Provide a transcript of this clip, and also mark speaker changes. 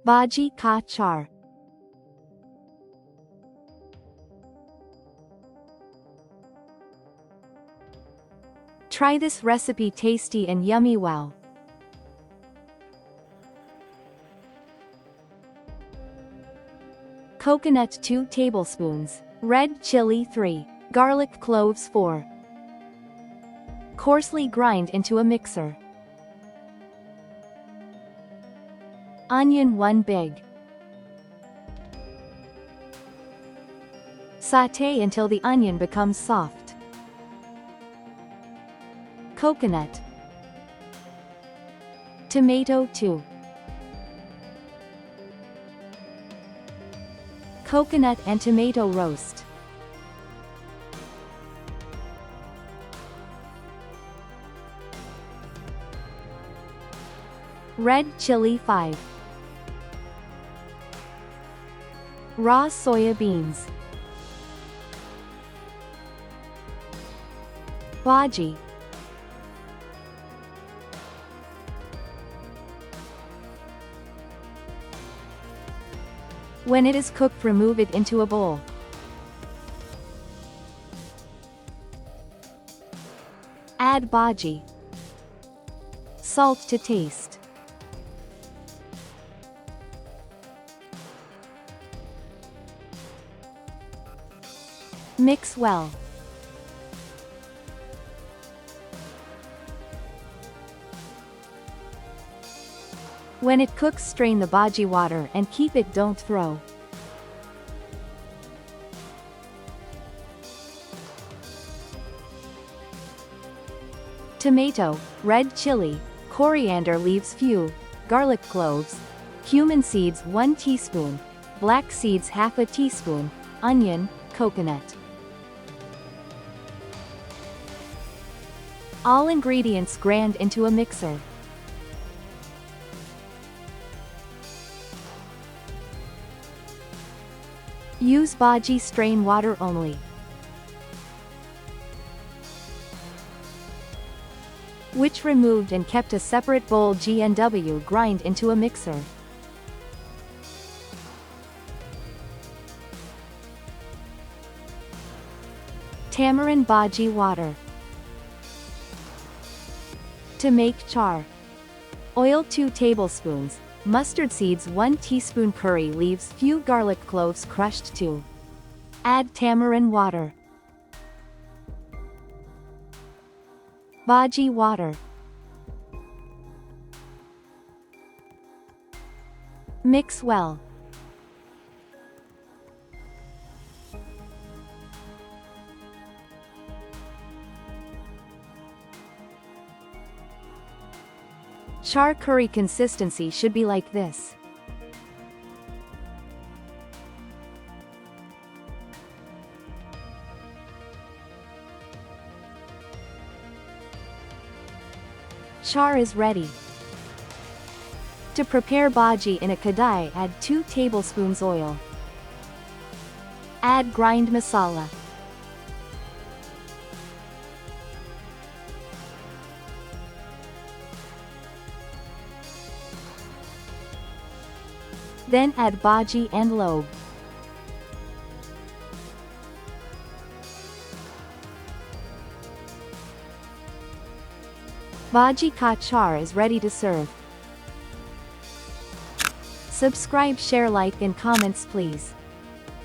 Speaker 1: Bhaji ka chaar. Try this recipe, tasty and yummy. Wow. Coconut 2 tablespoons, red chilli 3, garlic cloves 4. Coarsely grind into a mixer. Onion 1 big. Saute until the onion becomes soft. Coconut. Tomato 2. Coconut and tomato roast. Red chilli 5. Raw soya beans. Bhaji. When it is cooked, remove it into a bowl. Add bhaji. Salt to taste. Mix well. When it cooks, strain the bhaji water and keep it, don't throw. Tomato, red chilli, coriander leaves few, garlic cloves, cumin seeds 1 teaspoon, black seeds half a teaspoon, onion, coconut. All ingredients grind into a mixer. Use bhaji, strain water only. Which removed and kept a separate bowl. GNW grind into a mixer. Tamarind bhaji water. To make chaar. Oil 2 tablespoons, mustard seeds 1 teaspoon, curry leaves few, garlic cloves crushed 2. Add tamarind water. Bhaji water. Mix well. Chaar curry consistency should be like this. Chaar is ready. To prepare bhaji in a kadai, add 2 tablespoons oil. Add grind masala. Then add bhaji and lobe. Bhaji ka chaar is ready to serve. Subscribe, share, like and comments please.